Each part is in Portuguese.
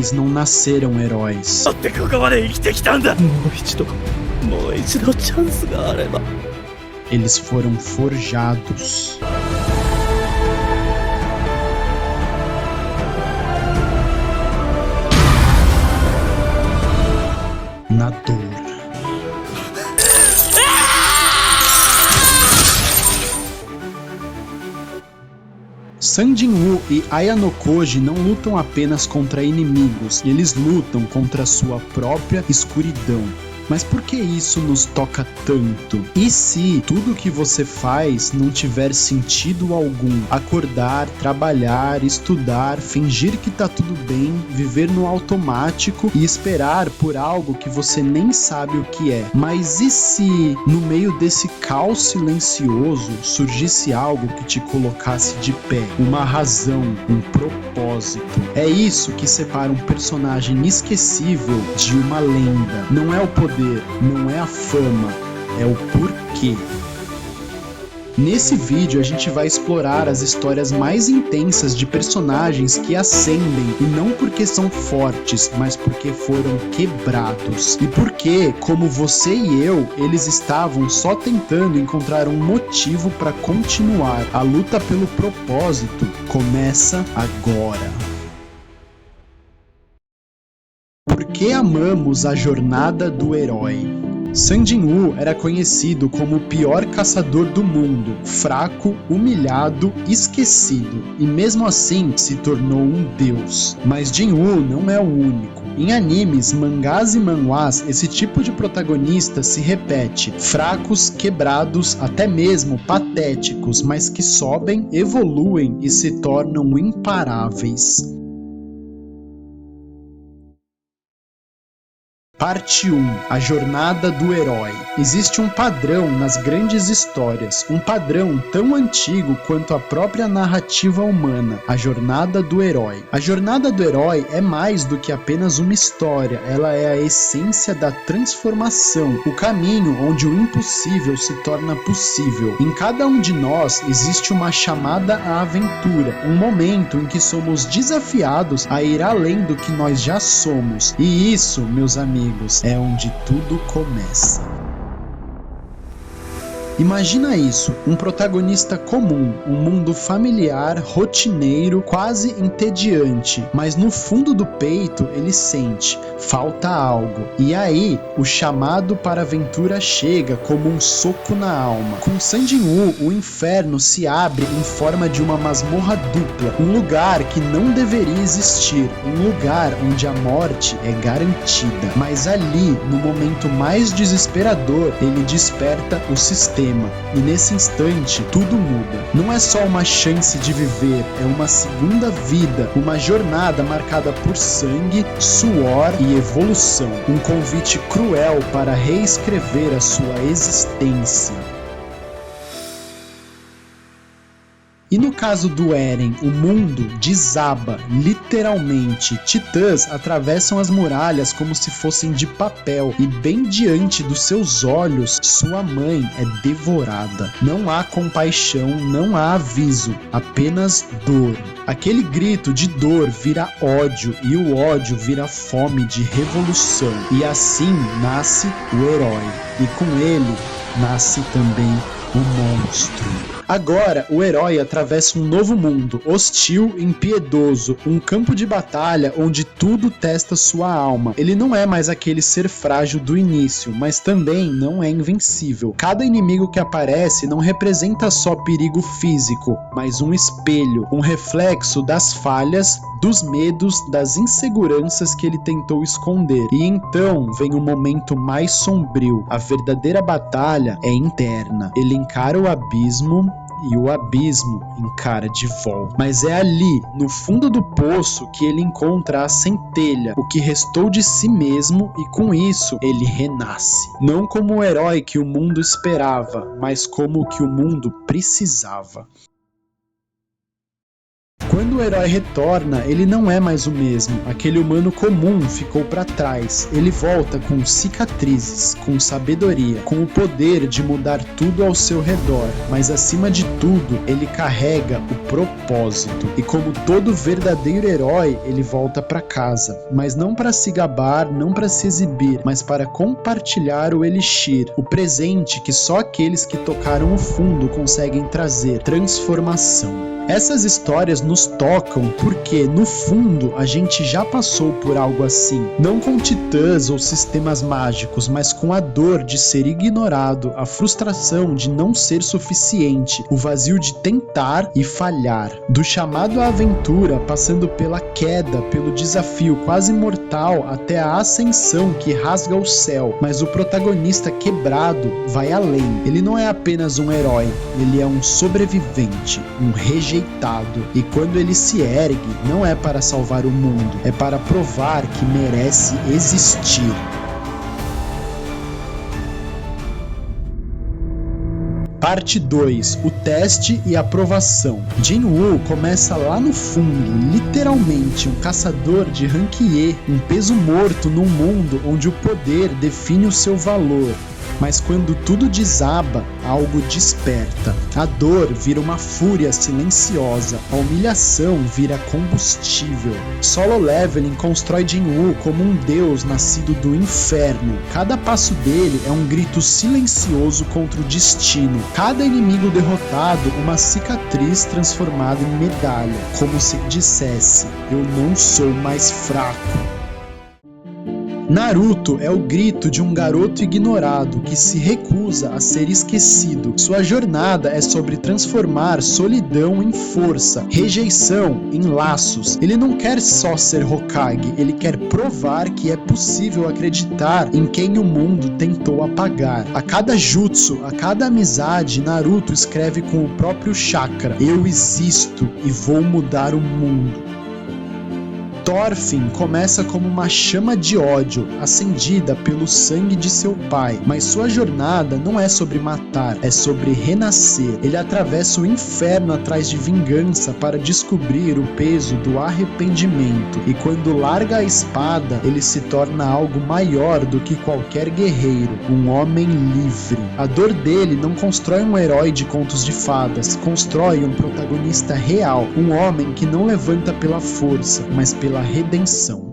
eles não nasceram heróis. Eles foram forjados. Na dor. San Jin-woo e Aya no Koji não lutam apenas contra inimigos, eles lutam contra sua própria escuridão. Mas por que isso nos toca tanto? E se tudo que você faz não tiver sentido algum? Acordar, trabalhar, estudar, fingir que tá tudo bem, viver no automático e esperar por algo que você nem sabe o que é. Mas e se no meio desse caos silencioso surgisse algo que te colocasse de pé? Uma razão, um propósito. É isso que separa um personagem esquecível de uma lenda. Não é o poder, não é a fama, é o porquê. Nesse vídeo a gente vai explorar as histórias mais intensas de personagens que ascendem, e não porque são fortes, mas porque foram quebrados. E porque, como você e eu, eles estavam só tentando encontrar um motivo para continuar. A luta pelo propósito começa agora. Por que amamos a jornada do herói? San Jin-woo era conhecido como o pior caçador do mundo, fraco, humilhado, esquecido, e mesmo assim se tornou um deus. Mas Jin-woo não é o único. Em animes, mangás e manhwas, esse tipo de protagonista se repete, fracos, quebrados, até mesmo patéticos, mas que sobem, evoluem e se tornam imparáveis. Parte 1. A jornada do herói. Existe um padrão nas grandes histórias, um padrão tão antigo quanto a própria narrativa humana, a jornada do herói. A jornada do herói é mais do que apenas uma história, ela é a essência da transformação, o caminho onde o impossível se torna possível. Em cada um de nós existe uma chamada à aventura, um momento em que somos desafiados a ir além do que nós já somos. E isso, meus amigos, é onde tudo começa. Imagina isso, um protagonista comum, um mundo familiar, rotineiro, quase entediante, mas no fundo do peito ele sente, falta algo. E aí, o chamado para a aventura chega como um soco na alma. Com San Jin-woo, o inferno se abre em forma de uma masmorra dupla, um lugar que não deveria existir, um lugar onde a morte é garantida. Mas ali, no momento mais desesperador, ele desperta o sistema. E nesse instante, tudo muda. Não é só uma chance de viver, é uma segunda vida, uma jornada marcada por sangue, suor e evolução. Um convite cruel para reescrever a sua existência. E no caso do Eren, o mundo desaba, literalmente. Titãs atravessam as muralhas como se fossem de papel, e bem diante dos seus olhos, sua mãe é devorada. Não há compaixão, não há aviso, apenas dor. Aquele grito de dor vira ódio, e o ódio vira fome de revolução. E assim nasce o herói, e com ele nasce também o monstro. Agora, o herói atravessa um novo mundo, hostil e impiedoso, um campo de batalha onde tudo testa sua alma. Ele não é mais aquele ser frágil do início, mas também não é invencível. Cada inimigo que aparece não representa só perigo físico, mas um espelho, um reflexo das falhas, dos medos, das inseguranças que ele tentou esconder. E então vem o momento mais sombrio. A verdadeira batalha é interna. Ele encara o abismo e o abismo encara de volta. Mas é ali, no fundo do poço, que ele encontra a centelha, o que restou de si mesmo, e com isso ele renasce. Não como o herói que o mundo esperava, mas como o que o mundo precisava. Quando o herói retorna, ele não é mais o mesmo. Aquele humano comum ficou para trás. Ele volta com cicatrizes, com sabedoria, com o poder de mudar tudo ao seu redor. Mas acima de tudo, ele carrega o propósito. E como todo verdadeiro herói, ele volta para casa. Mas não para se gabar, não para se exibir, mas para compartilhar o Elixir, o presente que só aqueles que tocaram o fundo conseguem trazer: transformação. Essas histórias nos tocam porque, no fundo, a gente já passou por algo assim. Não com titãs ou sistemas mágicos, mas com a dor de ser ignorado, a frustração de não ser suficiente, o vazio de tentar e falhar. Do chamado à aventura, passando pela queda, pelo desafio quase mortal, até a ascensão que rasga o céu. Mas o protagonista quebrado vai além. Ele não é apenas um herói, ele é um sobrevivente, um rejeitado. E quando ele se ergue, não é para salvar o mundo, é para provar que merece existir. Parte 2. O teste e aprovação. Jin-Woo começa lá no fundo, literalmente um caçador de rank-E, um peso morto num mundo onde o poder define o seu valor. Mas quando tudo desaba, algo desperta. A dor vira uma fúria silenciosa, a humilhação vira combustível. Solo Leveling constrói Jin-Woo como um deus nascido do inferno. Cada passo dele é um grito silencioso contra o destino. Cada inimigo derrotado, uma cicatriz transformada em medalha, como se dissesse: eu não sou mais fraco. Naruto é o grito de um garoto ignorado que se recusa a ser esquecido. Sua jornada é sobre transformar solidão em força, rejeição em laços. Ele não quer só ser Hokage, ele quer provar que é possível acreditar em quem o mundo tentou apagar. A cada jutsu, a cada amizade, Naruto escreve com o próprio chakra: eu existo e vou mudar o mundo. Thorfinn começa como uma chama de ódio, acendida pelo sangue de seu pai, mas sua jornada não é sobre matar, é sobre renascer. Ele atravessa o inferno atrás de vingança para descobrir o peso do arrependimento, e quando larga a espada, ele se torna algo maior do que qualquer guerreiro, um homem livre. A dor dele não constrói um herói de contos de fadas, constrói um protagonista real, um homem que não levanta pela força, mas pela redenção.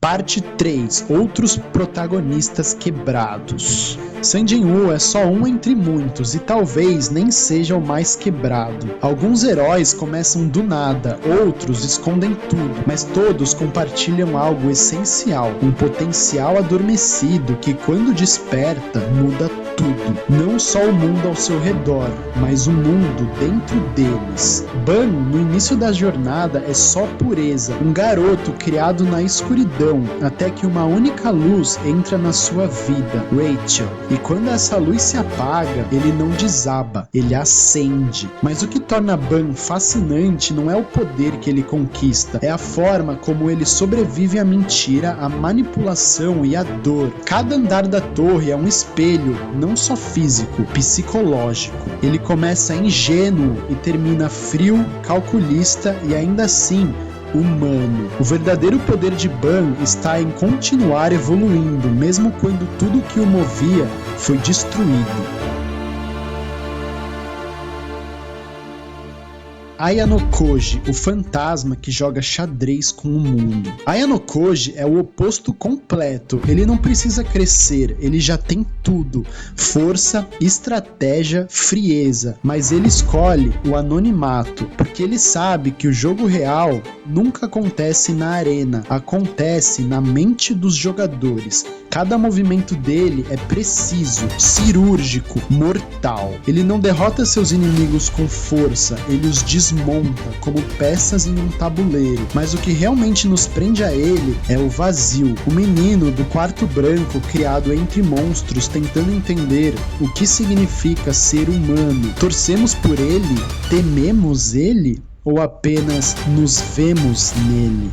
Parte 3. Outros protagonistas quebrados. San Jin-Woo é só um entre muitos e talvez nem seja o mais quebrado. Alguns heróis começam do nada, outros escondem tudo, mas todos compartilham algo essencial, um potencial adormecido que, quando desperta, muda tudo. Não só o mundo ao seu redor, mas o mundo dentro deles. Ban, no início da jornada, é só pureza, um garoto criado na escuridão, até que uma única luz entra na sua vida, Rachel. E quando essa luz se apaga, ele não desaba, ele acende. Mas o que torna Ban fascinante não é o poder que ele conquista, é a forma como ele sobrevive à mentira, à manipulação e à dor. Cada andar da torre é um espelho, não só físico, psicológico. Ele começa ingênuo e termina frio, calculista e ainda assim humano. O verdadeiro poder de Ban está em continuar evoluindo, mesmo quando tudo que o movia foi destruído. Aya no Koji, o fantasma que joga xadrez com o mundo. Aya no Koji é o oposto completo. Ele não precisa crescer, ele já tem tudo: força, estratégia, frieza. Mas ele escolhe o anonimato, porque ele sabe que o jogo real nunca acontece na arena, acontece na mente dos jogadores. Cada movimento dele é preciso, cirúrgico, mortal. Ele não derrota seus inimigos com força, ele os desmonta como peças em um tabuleiro. Mas o que realmente nos prende a ele é o vazio. O menino do quarto branco criado entre monstros, tentando entender o que significa ser humano. Torcemos por ele? Tememos ele? Ou apenas nos vemos nele?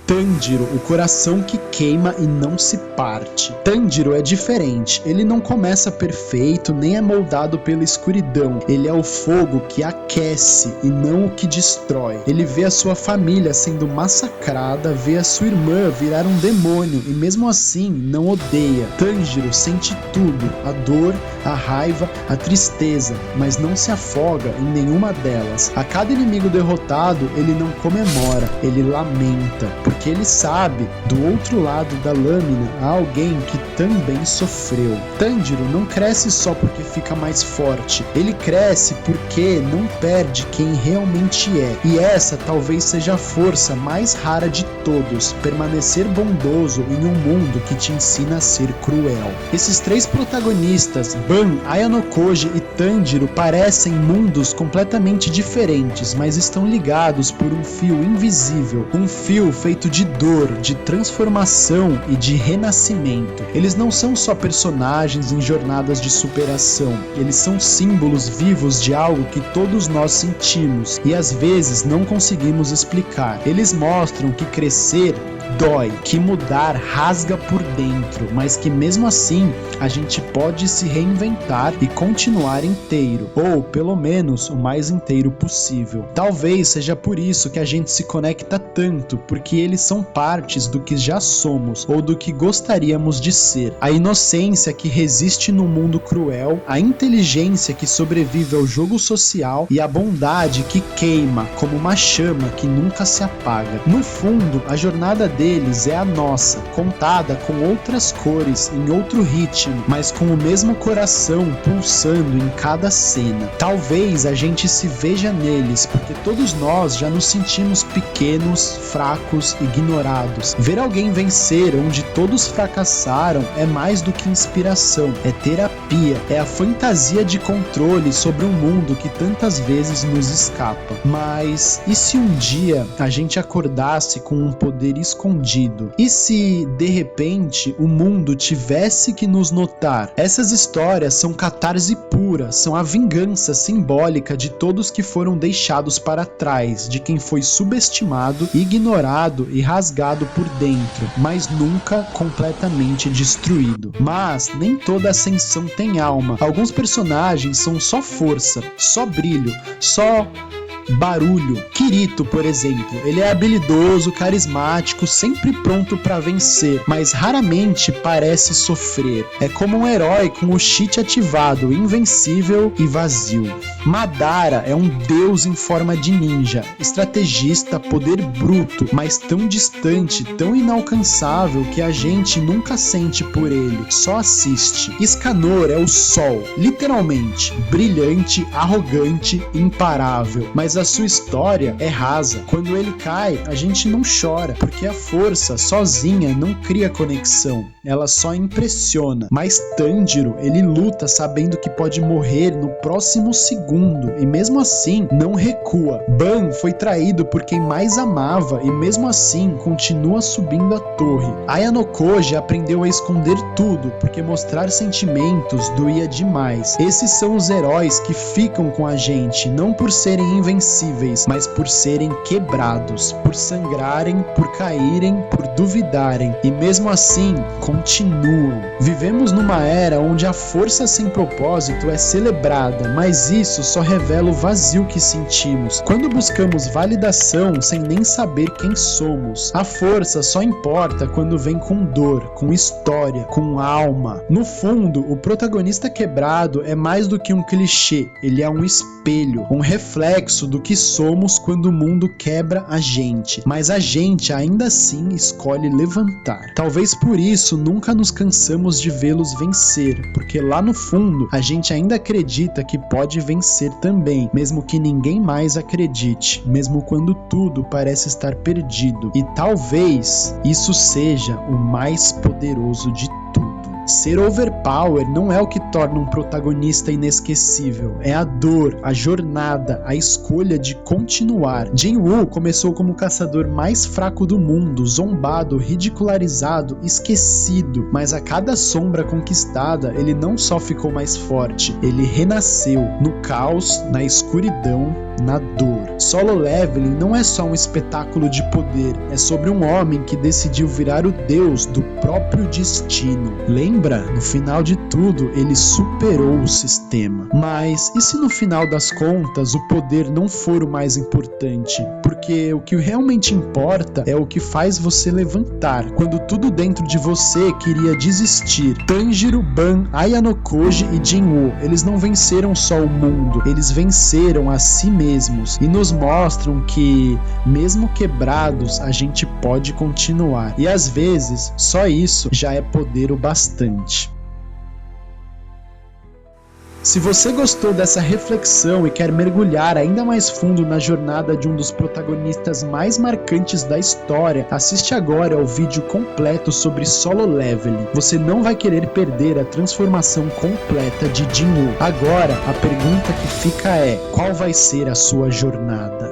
Tanjiro, o coração que queima e não se parte. Tanjiro é diferente, ele não começa perfeito, nem é moldado pela escuridão. Ele é o fogo que aquece e não o que destrói. Ele vê a sua família sendo massacrada, vê a sua irmã virar um demônio e mesmo assim não odeia. Tanjiro sente tudo, a dor, a raiva, a tristeza, mas não se afoga em nenhuma delas. A cada inimigo derrotado, ele não comemora, ele lamenta, porque ele sabe, do outro lado da lâmina há alguém que também sofreu. Tanjiro não cresce só porque fica mais forte, ele cresce porque não perde quem realmente é. E essa talvez seja a força mais rara de todos, permanecer bondoso em um mundo que te ensina a ser cruel. Esses três protagonistas, Ban, Ayanokoji e Tanjiro, parecem mundos completamente diferentes, mas estão ligados por um fio invisível, um fio feito de dor, de transformação e de renascimento. Eles não são só personagens em jornadas de superação, eles são símbolos vivos de algo que todos nós sentimos e às vezes não conseguimos explicar. Eles mostram que crescer dói, que mudar rasga por dentro, mas que mesmo assim a gente pode se reinventar e continuar inteiro, ou pelo menos o mais inteiro possível. Talvez seja por isso que a gente se conecta tanto, porque eles são partes do que já somos ou do que gostaríamos de ser. A inocência que resiste no mundo cruel, a inteligência que sobrevive ao jogo social e a bondade que queima como uma chama que nunca se apaga. No fundo, a jornada deles é a nossa, contada com outras cores, em outro ritmo, mas com o mesmo coração pulsando em cada cena. Talvez a gente se veja neles, porque todos nós já nos sentimos pequenos, fracos, ignorados. Ver alguém vencer onde todos fracassaram é mais do que inspiração, é terapia, é a fantasia de controle sobre um mundo que tantas vezes nos escapa. Mas e se um dia a gente acordasse com um poder escondido? E se, de repente, o mundo tivesse que nos notar? Essas histórias são catarse pura, são a vingança simbólica de todos que foram deixados para trás, de quem foi subestimado, ignorado e rasgado por dentro, mas nunca completamente destruído. Mas nem toda ascensão tem alma. Alguns personagens são só força, só brilho, só barulho. Kirito, por exemplo, ele é habilidoso, carismático, sempre pronto para vencer, mas raramente parece sofrer. É como um herói com o cheat ativado, invencível e vazio. Madara é um deus em forma de ninja, estrategista, poder bruto, mas tão distante, tão inalcançável que a gente nunca sente por ele, só assiste. Escanor é o sol, literalmente, brilhante, arrogante, imparável, mas a sua história é rasa. Quando ele cai, a gente não chora, porque a força sozinha não cria conexão, ela só impressiona. Mas Tanjiro, ele luta sabendo que pode morrer no próximo segundo e mesmo assim não recua. Ban foi traído por quem mais amava e mesmo assim continua subindo a torre. Ayanokoji aprendeu a esconder tudo porque mostrar sentimentos doía demais. Esses são os heróis que ficam com a gente, não por serem invencíveis, mas por serem quebrados, por sangrarem, por caírem, por duvidarem e mesmo assim continuam. Vivemos numa era onde a força sem propósito é celebrada, mas isso só revela o vazio que sentimos. Quando buscamos validação sem nem saber quem somos, a força só importa quando vem com dor, com história, com alma. No fundo, o protagonista quebrado é mais do que um clichê, ele é um espelho, um reflexo do que somos quando o mundo quebra a gente, mas a gente ainda assim escolhe levantar. Talvez por isso nunca nos cansamos de vê-los vencer, porque lá no fundo a gente ainda acredita que pode vencer também, mesmo que ninguém mais acredite, mesmo quando tudo parece estar perdido. E talvez isso seja o mais poderoso de tudo. Ser overpower não é o que torna um protagonista inesquecível, é a dor, a jornada, a escolha de continuar. Jin-Woo começou como o caçador mais fraco do mundo, zombado, ridicularizado, esquecido, mas a cada sombra conquistada, ele não só ficou mais forte, ele renasceu no caos, na escuridão, na dor. Solo Leveling não é só um espetáculo de poder, é sobre um homem que decidiu virar o deus do próprio destino. Lembra? No final de tudo, ele superou o sistema. Mas e se no final das contas o poder não for o mais importante? Porque o que realmente importa é o que faz você levantar, quando tudo dentro de você queria desistir. Tanjiro, Ban, Aya no Koji e Jin-Woo, eles não venceram só o mundo, eles venceram a si mesmos e nos mostram que, mesmo quebrados, a gente pode continuar. E às vezes, só isso já é poder o bastante. Se você gostou dessa reflexão e quer mergulhar ainda mais fundo na jornada de um dos protagonistas mais marcantes da história, assiste agora ao vídeo completo sobre Solo Leveling. Você não vai querer perder a transformação completa de Jin-Woo. Agora, a pergunta que fica é: qual vai ser a sua jornada?